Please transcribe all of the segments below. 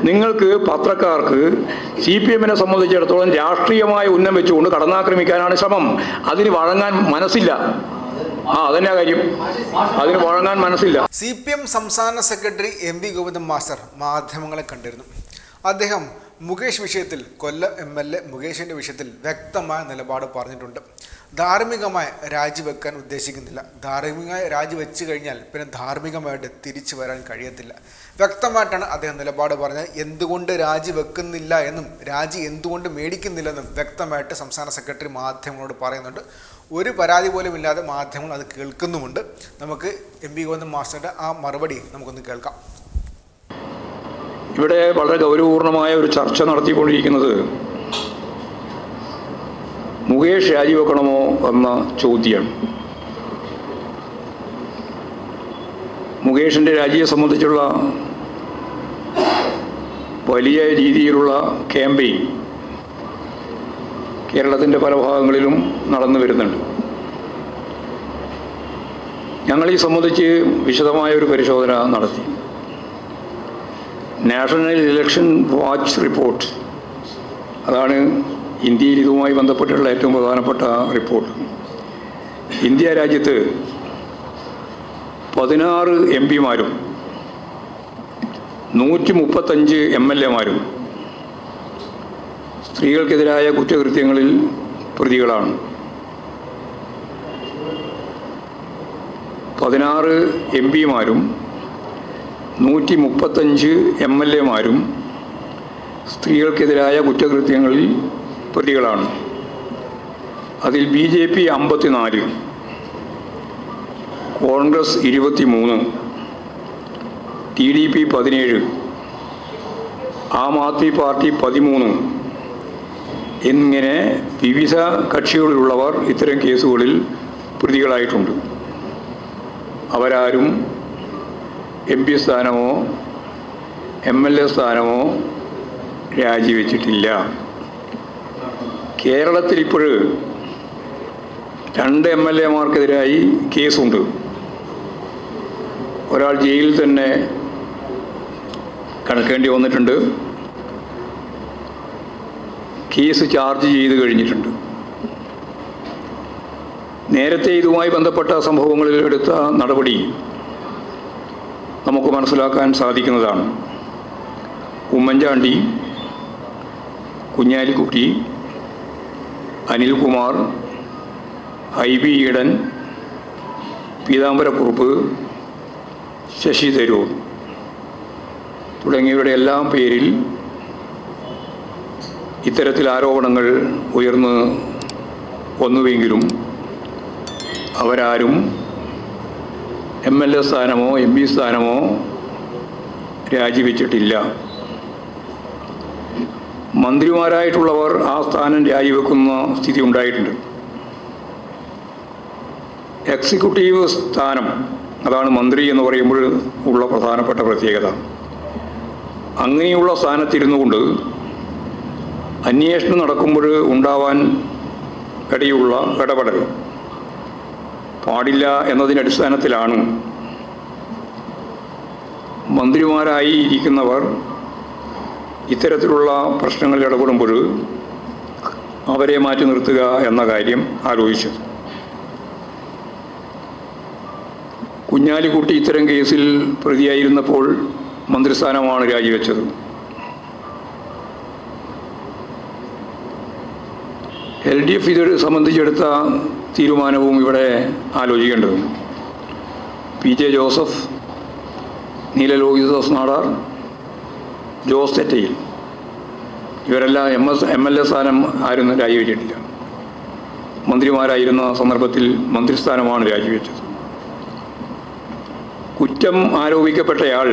നിങ്ങൾക്ക് പത്രക്കാർക്ക് CPM-നെ സംബന്ധിച്ചിടത്തോളം രാഷ്ട്രീയമായ ഉന്നം വെച്ചുകൊണ്ട് കടന്നാക്രമിക്കാനാണ് ശ്രമം. അതിന് വഴങ്ങാൻ മനസ്സില്ല. അതന്നെ കാര്യം. അതിന് വഴങ്ങാൻ മനസ്സില്ല. CPM സംസ്ഥാന സെക്രട്ടറി MV ഗോവിന്ദൻ മാസ്റ്റർ മാധ്യമങ്ങളെ കണ്ടിരുന്നു. അദ്ദേഹം മുകേഷ് വിഷയത്തിൽ, കൊല്ലം MLA മുകേഷിൻ്റെ വിഷയത്തിൽ വ്യക്തമായ നിലപാട് പറഞ്ഞിട്ടുണ്ട്. ധാർമ്മികമായി രാജിവെക്കാൻ ഉദ്ദേശിക്കുന്നില്ല. ധാർമ്മികമായി രാജിവെച്ച് കഴിഞ്ഞാൽ പിന്നെ ധാർമ്മികമായിട്ട് തിരിച്ചു വരാൻ കഴിയത്തില്ല. വ്യക്തമായിട്ടാണ് അദ്ദേഹം നിലപാട് പറഞ്ഞത്. എന്തുകൊണ്ട് രാജിവെക്കുന്നില്ല എന്നും രാജി എന്തുകൊണ്ട് മേടിക്കുന്നില്ലെന്നും വ്യക്തമായിട്ട് സംസ്ഥാന സെക്രട്ടറി മാധ്യമങ്ങളോട് പറയുന്നുണ്ട്. ഒരു പരാതി പോലും ഇല്ലാതെ മാധ്യമങ്ങൾ അത് കേൾക്കുന്നുമുണ്ട്. നമുക്ക് MV ഗോവിന്ദൻ മാസ്റ്ററുടെ ആ മറുപടി നമുക്കൊന്ന് കേൾക്കാം. ഇവിടെ വളരെ ഗൗരവപൂർണമായ ഒരു ചർച്ച നടത്തിക്കൊണ്ടിരിക്കുന്നത് മുകേഷ് രാജിവെക്കണമോ എന്ന ചോദ്യമാണ്. മുകേഷിൻ്റെ രാജിയെ സംബന്ധിച്ചുള്ള വലിയ രീതിയിലുള്ള ക്യാമ്പയിൻ കേരളത്തിൻ്റെ പല ഭാഗങ്ങളിലും നടന്നു വരുന്നുണ്ട്. ഞങ്ങൾ ഈ സംബന്ധിച്ച് വിശദമായ ഒരു പരിശോധന നടത്തി. നാഷണൽ ഇലക്ഷൻ വാച്ച് റിപ്പോർട്ട്, അതാണ് ഇന്ത്യയിൽ ഇതുമായി ബന്ധപ്പെട്ടുള്ള ഏറ്റവും പ്രധാനപ്പെട്ട റിപ്പോർട്ട്. ഇന്ത്യ രാജ്യത്ത് 16 MP-മാരും 135 MLA-മാരും സ്ത്രീകൾക്കെതിരായ കുറ്റകൃത്യങ്ങളിൽ പ്രതികളാണ്. 16 MP-മാരും 135 MLA-മാരും സ്ത്രീകൾക്കെതിരായ കുറ്റകൃത്യങ്ങളിൽ പ്രതികളാണ്. അതിൽ BJP 54, Congress 23, TDP 17, Aam Aadmi party 13 എന്നിങ്ങനെ വിവിധ കക്ഷികളിലുള്ളവർ ഇത്തരം കേസുകളിൽ പ്രതികളായിട്ടുണ്ട്. അവരാരും MP സ്ഥാനമോ MLA സ്ഥാനമോ രാജിവെച്ചിട്ടില്ല. കേരളത്തിൽ ഇപ്പോൾ 2 MLA-മാർക്കെതിരായി കേസുണ്ട്. ഒരാൾ ജയിലിൽ തന്നെ കിടക്കേണ്ടി വന്നിട്ടുണ്ട്. കേസ് ചാർജ് ചെയ്ത് കഴിഞ്ഞിട്ടുണ്ട്. നേരത്തെ ഇതുമായി ബന്ധപ്പെട്ട സംഭവങ്ങളിൽ എടുത്ത നടപടി നമുക്ക് മനസ്സിലാക്കാൻ സാധിക്കുന്നതാണ്. ഉമ്മൻചാണ്ടി, കുഞ്ഞാലിക്കുട്ടി, അനിൽകുമാർ, IB ഈഡൻ, പീതാംബരക്കുറുപ്പ്, ശശി തരൂർ തുടങ്ങിയവരുടെ എല്ലാം പേരിൽ ഇത്തരത്തിൽ ആരോപണങ്ങൾ ഉയർന്നു വന്നുവെങ്കിലും അവരാരും MLA സ്ഥാനമോ MP സ്ഥാനമോ രാജിവെച്ചിട്ടില്ല. മന്ത്രിമാരായിട്ടുള്ളവർ ആ സ്ഥാനം രാജിവെക്കുന്ന സ്ഥിതി ഉണ്ടായിട്ടുണ്ട്. എക്സിക്യൂട്ടീവ് സ്ഥാനം, അതാണ് മന്ത്രി എന്ന് പറയുമ്പോൾ ഉള്ള പ്രധാനപ്പെട്ട പ്രത്യേകത. അങ്ങനെയുള്ള സ്ഥാനത്തിരുന്നു കൊണ്ട് അന്വേഷണം നടക്കുമ്പോൾ ഉണ്ടാവാൻ ഇടയുള്ള ഇടപെടൽ പാടില്ല എന്നതിൻ്റെ അടിസ്ഥാനത്തിലാണ് മന്ത്രിമാരായി ഇരിക്കുന്നവർ ഇത്തരത്തിലുള്ള പ്രശ്നങ്ങളിൽ ഇടപെടുമ്പോൾ അവരെ മാറ്റി നിർത്തുക എന്ന കാര്യം ആലോചിച്ചു. കുഞ്ഞാലിക്കുട്ടി ഇത്തരം കേസിൽ പ്രതിയായിരുന്നപ്പോൾ മന്ത്രിസ്ഥാനമാണ് രാജിവെച്ചത്. LDF ഇത് സംബന്ധിച്ചെടുത്ത തീരുമാനവും ഇവിടെ ആലോചിക്കേണ്ടതുണ്ട്. PJ ജോസഫ്, നീല ലോഹിതദാസ് നാടാർ, ജോസ് തെറ്റയിൽ ഇവരെല്ലാം MLA സ്ഥാനം ആരും രാജിവെച്ചിട്ടില്ല. മന്ത്രിമാരായിരുന്ന സന്ദർഭത്തിൽ മന്ത്രിസ്ഥാനമാണ് രാജിവെച്ചത്. കുറ്റം ആരോപിക്കപ്പെട്ടയാൾ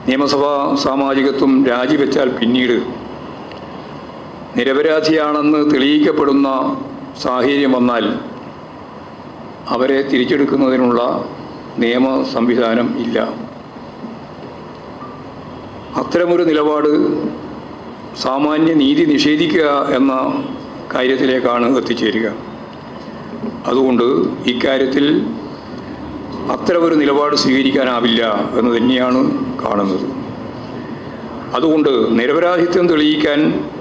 നിയമസഭാ സാമാജികത്വം രാജിവെച്ചാൽ പിന്നീട് നിരപരാധിയാണെന്ന് തെളിയിക്കപ്പെടുന്ന സാഹചര്യം വന്നാൽ അവരെ തിരിച്ചെടുക്കുന്നതിനുള്ള നിയമ സംവിധാനം ഇല്ല. അത്തരമൊരു നിലപാട് സാമാന്യ നീതി നിഷേധിക്കുക എന്ന കാര്യത്തിലേക്കാണ് എത്തിച്ചേരുക. അതുകൊണ്ട് ഇക്കാര്യത്തിൽ അത്തരമൊരു നിലപാട് സ്വീകരിക്കാനാവില്ല എന്ന് തന്നെയാണ് കാണുന്നത്. അതുകൊണ്ട് നിരപരാധിത്വം തെളിയിക്കാൻ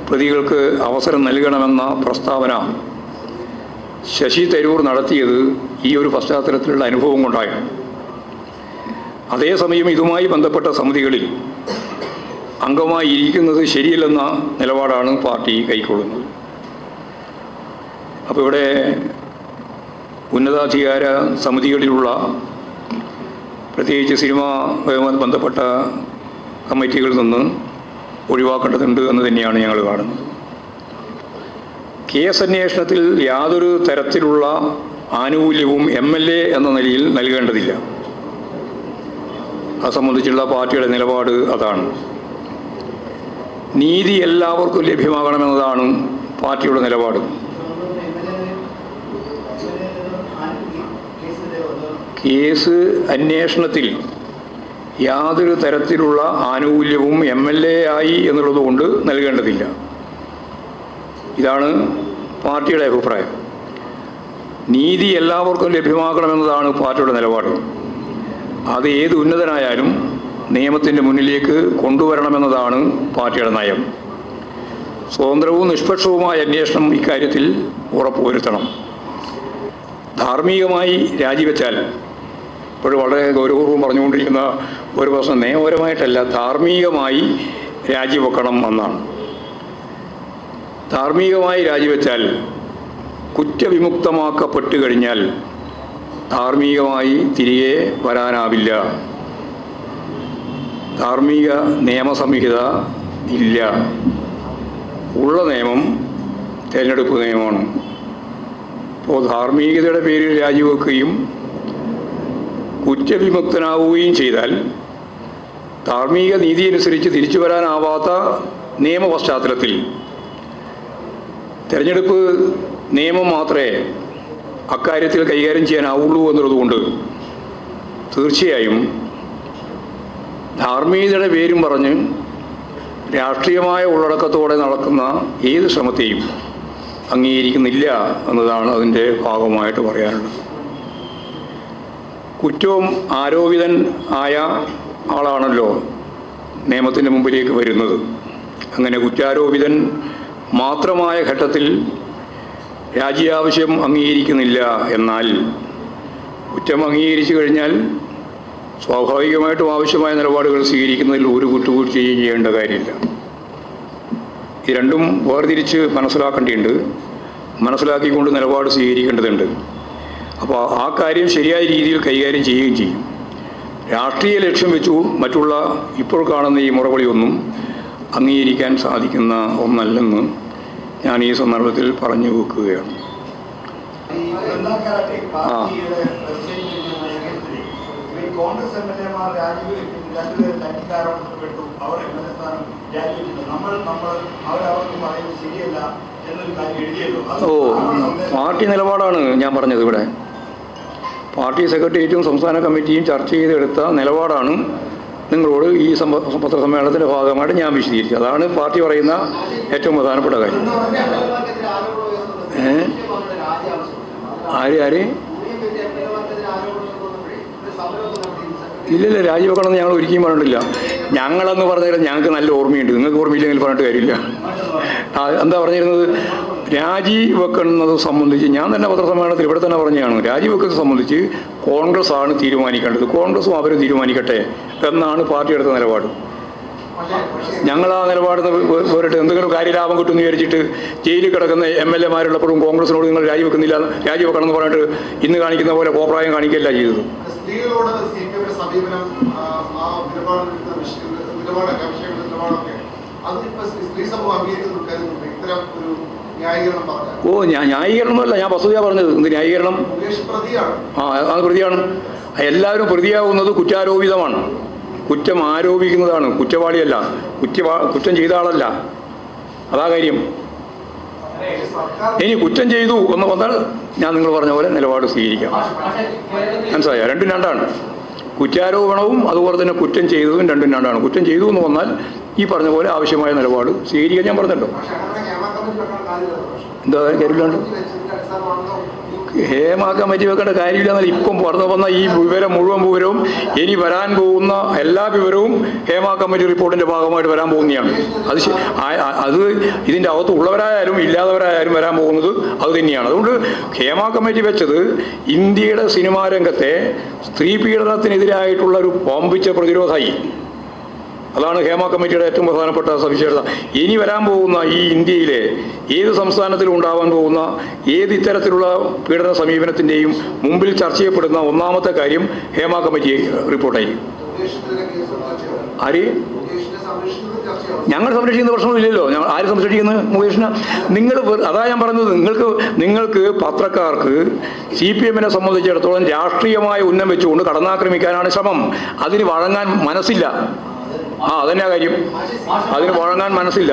പ്രതികൾക്ക് അവസരം നൽകണമെന്ന പ്രസ്താവന ശശി തരൂർ നടത്തിയത് ഈ ഒരു പശ്ചാത്തലത്തിലുള്ള അനുഭവം കൊണ്ടായിരുന്നു. അതേസമയം ഇതുമായി ബന്ധപ്പെട്ട സമിതികളിൽ അംഗമായി ഇരിക്കുന്നത് ശരിയല്ലെന്ന നിലപാടാണ് പാർട്ടി കൈക്കൊള്ളുന്നത്. അപ്പോൾ ഇവിടെ ഉന്നതാധികാര സമിതികളിലുള്ള പ്രത്യേകിച്ച് സിനിമയുമായി ബന്ധപ്പെട്ട കമ്മിറ്റികളിൽ നിന്ന് ഒഴിവാക്കേണ്ടതുണ്ട് എന്ന് തന്നെയാണ് ഞങ്ങൾ കാണുന്നത്. കേസ് അന്വേഷണത്തിൽ യാതൊരു തരത്തിലുള്ള ആനുകൂല്യവും MLA എന്ന നിലയിൽ നൽകേണ്ടതില്ല. അത് സംബന്ധിച്ചുള്ള പാർട്ടിയുടെ നിലപാട് അതാണ്. നീതി എല്ലാവർക്കും ലഭ്യമാകണമെന്നതാണ് പാർട്ടിയുടെ നിലപാട്. കേസ് അന്വേഷണത്തിൽ യാതൊരു തരത്തിലുള്ള ആനുകൂല്യവും MLA ആയി എന്നുള്ളത് കൊണ്ട് നൽകേണ്ടതില്ല. ഇതാണ് പാർട്ടിയുടെ അഭിപ്രായം. നീതി എല്ലാവർക്കും ലഭ്യമാക്കണമെന്നതാണ് പാർട്ടിയുടെ നിലപാട്. അത് ഏത് ഉന്നതനായാലും നിയമത്തിൻ്റെ മുന്നിലേക്ക് കൊണ്ടുവരണമെന്നതാണ് പാർട്ടിയുടെ നയം. സ്വതന്ത്രവും നിഷ്പക്ഷവുമായ അന്വേഷണം ഇക്കാര്യത്തിൽ ഉറപ്പുവരുത്തണം. ധാർമ്മികമായി രാജിവെച്ചാൽ, ഇപ്പോൾ വളരെ ഗൗരവപൂർവ്വം പറഞ്ഞുകൊണ്ടിരിക്കുന്ന ഒരു പ്രശ്നം നിയമപരമായിട്ടല്ല, ധാർമ്മികമായി രാജിവെക്കണം എന്നാണ്. ധാർമ്മികമായി രാജിവെച്ചാൽ കുറ്റവിമുക്തമാക്കപ്പെട്ടു കഴിഞ്ഞാൽ ധാർമ്മികമായി തിരികെ വരാനാവില്ല. ധാർമ്മിക നിയമസംഹിത ഇല്ല. ഉള്ള നിയമം തിരഞ്ഞെടുപ്പ് നിയമമാണ്. അപ്പോൾ ധാർമ്മികതയുടെ പേരിൽ രാജിവെക്കുകയും കുറ്റവിമുക്തനാവുകയും ചെയ്താൽ ധാർമ്മിക നീതി അനുസരിച്ച് തിരിച്ചു വരാനാവാത്ത നിയമ പശ്ചാത്തലത്തിൽ തിരഞ്ഞെടുപ്പ് നിയമം മാത്രമേ അക്കാര്യത്തിൽ കൈകാര്യം ചെയ്യാനാവുള്ളൂ എന്നുള്ളതുകൊണ്ട് തീർച്ചയായും ധാർമ്മികതയുടെ പേരും പറഞ്ഞ് രാഷ്ട്രീയമായ ഉള്ളടക്കത്തോടെ നടക്കുന്ന ഏത് ശ്രമത്തെയും അംഗീകരിക്കുന്നില്ല എന്നതാണ് അതിൻ്റെ ഭാഗമായിട്ട് പറയാനുള്ളത്. കുറ്റവും ആരോപിതൻ ആയ ആളാണല്ലോ നിയമത്തിൻ്റെ മുമ്പിലേക്ക് വരുന്നത്. അങ്ങനെ കുറ്റാരോപിതൻ മാത്രമായ ഘട്ടത്തിൽ രാജി ആവശ്യം അംഗീകരിക്കുന്നില്ല. എന്നാൽ കുറ്റം അംഗീകരിച്ചു കഴിഞ്ഞാൽ സ്വാഭാവികമായിട്ടും ആവശ്യമായ നിലപാടുകൾ സ്വീകരിക്കുന്നതിൽ ഒരു വിട്ടുവീഴ്ചയും ചെയ്യേണ്ട കാര്യമില്ല. ഈ രണ്ടും വേർതിരിച്ച് മനസ്സിലാക്കേണ്ടതുണ്ട്. മനസ്സിലാക്കിക്കൊണ്ട് നിലപാട് സ്വീകരിക്കേണ്ടതുണ്ട്. അപ്പോൾ ആ കാര്യം ശരിയായ രീതിയിൽ കൈകാര്യം ചെയ്യുകയും ചെയ്യും. രാഷ്ട്രീയ ലക്ഷ്യം വെച്ചു മറ്റുള്ള ഇപ്പോൾ കാണുന്ന ഈ മുറവിളിയൊന്നും അംഗീകരിക്കാൻ സാധിക്കുന്ന ഒന്നല്ലെന്ന് ഞാൻ ഈ സന്ദർഭത്തിൽ പറഞ്ഞു വെക്കുകയാണ്. കോൺഗ്രസ് MLA-മാർ രണ്ടുപേരും തനിക്കാരോപണപ്പെട്ടു. അവർ MLA സ്ഥാനം രാജിവെച്ചിട്ടുണ്ട്. അവരവർക്ക് പറയുന്നത് ശരിയല്ല എന്നൊരു കാര്യം എഴുതിയല്ലോ. പാർട്ടി നിലപാടാണ് ഞാൻ പറഞ്ഞത്. ഇവിടെ പാർട്ടി സെക്രട്ടേറിയറ്റും സംസ്ഥാന കമ്മിറ്റിയും ചർച്ച ചെയ്തെടുത്ത നിലപാടാണ് നിങ്ങളോട് ഈ പത്രസമ്മേളനത്തിൻ്റെ ഭാഗമായിട്ട് ഞാൻ വിശദീകരിച്ചത്. അതാണ് പാർട്ടി പറയുന്ന ഏറ്റവും പ്രധാനപ്പെട്ട കാര്യം. ആര് ഇല്ലല്ല, രാജിവെക്കണമെന്ന് ഞങ്ങൾ ഒരിക്കലും പറഞ്ഞിട്ടില്ല. ഞങ്ങളെന്ന് പറഞ്ഞാൽ ഞങ്ങൾക്ക് നല്ല ഓർമ്മയുണ്ട്. നിങ്ങൾക്ക് ഓർമ്മയില്ലെങ്കിൽ പറഞ്ഞിട്ട് കാര്യമില്ല. എന്താ പറഞ്ഞിരുന്നത്? രാജിവെക്കുന്നത് സംബന്ധിച്ച് ഞാൻ തന്നെ പത്രസമ്മേളനത്തിൽ ഇവിടെ തന്നെ പറഞ്ഞതാണ്. രാജിവെക്കുന്നത് സംബന്ധിച്ച് കോൺഗ്രസ് ആണ് തീരുമാനിക്കേണ്ടത്. കോൺഗ്രസും അവർ തീരുമാനിക്കട്ടെ എന്നാണ് പാർട്ടി എടുത്ത നിലപാട്. ഞങ്ങൾ ആ നിലപാട് വേറിട്ട് എന്തെങ്കിലും കാര്യലാഭം കിട്ടുമെന്ന് വിചാരിച്ചിട്ട് ജയിലിൽ കിടക്കുന്ന MLA-മാരുള്ളപ്പോഴും കോൺഗ്രസിനോട് നിങ്ങൾ രാജിവെക്കുന്നില്ല, രാജിവെക്കണം എന്ന് പറഞ്ഞിട്ട് ഇന്ന് കാണിക്കുന്ന പോലെ കോപ്രായം കാണിക്കുകയല്ല ചെയ്തത്. ന്യായീകരണമല്ല, ഞാൻ വസ്തുതയാണ് പറഞ്ഞത്. എന്ത് ന്യായീകരണം? അത് പ്രതിയാണ്. എല്ലാവരും പ്രതിയാവുന്നത് കുറ്റാരോപിതമാണ്. കുറ്റം ആരോപിക്കുന്നതാണ്, കുറ്റവാളിയല്ല. കുറ്റം ചെയ്ത ആളല്ല. അതാ കാര്യം. ഇനി കുറ്റം ചെയ്തു എന്ന് വന്നാൽ ഞാൻ നിങ്ങൾ പറഞ്ഞ പോലെ നിലപാട് സ്വീകരിക്കാം. മനസ്സിലായോ? രണ്ടും രണ്ടാണ്. കുറ്റാരോപണവും അതുപോലെ തന്നെ കുറ്റം ചെയ്തതും രണ്ടും രണ്ടാണ്. കുറ്റം ചെയ്തു എന്ന് വന്നാൽ ഈ പറഞ്ഞ പോലെ ആവശ്യമായ നിലപാട് സ്വീകരിക്കാൻ ഞാൻ പറഞ്ഞല്ലോ. എന്താ കാര്യമില്ലാണ്ട് ഹേമ കമ്മിറ്റി വെക്കേണ്ട കാര്യമില്ല എന്നാൽ ഇപ്പം പുറത്തു വന്ന ഈ വിവരവും ഇനി വരാൻ പോകുന്ന എല്ലാ വിവരവും ഹേമ കമ്മിറ്റി റിപ്പോർട്ടിന്റെ ഭാഗമായിട്ട് വരാൻ പോകുന്നതാണ്. അത് ഇതിൻ്റെ അകത്ത് ഉള്ളവരായാലും ഇല്ലാത്തവരായാലും വരാൻ പോകുന്നത് അത് തന്നെയാണ്. അതുകൊണ്ട് ഹേമ കമ്മിറ്റി വെച്ചത് ഇന്ത്യയുടെ സിനിമാ രംഗത്തെ സ്ത്രീ പീഡനത്തിനെതിരായിട്ടുള്ള ഒരു പമ്പിച്ച പ്രതിരോധമായി. അതാണ് ഹേമ കമ്മിറ്റിയുടെ ഏറ്റവും പ്രധാനപ്പെട്ട സവിശേഷത. ഇനി വരാൻ പോകുന്ന ഈ ഇന്ത്യയിലെ ഏത് സംസ്ഥാനത്തിലും ഉണ്ടാവാൻ പോകുന്ന ഏത് ഇത്തരത്തിലുള്ള പീഡന സമീപനത്തിൻ്റെയും മുമ്പിൽ ചർച്ച ചെയ്യപ്പെടുന്ന ഒന്നാമത്തെ കാര്യം ഹേമ കമ്മിറ്റി റിപ്പോർട്ടായി. ആര് ഞങ്ങൾ സംരക്ഷിക്കുന്ന പ്രശ്നമില്ലല്ലോ. ഞങ്ങൾ ആര് സംരക്ഷിക്കുന്നത് മുകേഷിന്? നിങ്ങൾ അതാ ഞാൻ പറഞ്ഞത്, നിങ്ങൾക്ക് പത്രക്കാർക്ക് CPM സംബന്ധിച്ചിടത്തോളം രാഷ്ട്രീയമായ ഉന്നം വെച്ചുകൊണ്ട് കടന്നാക്രമിക്കാനാണ് ശ്രമം. അതിന് വഴങ്ങാൻ മനസ്സില്ല. അതന്നെ കാര്യം. അതിന് വഴങ്ങാൻ മനസ്സില്ല.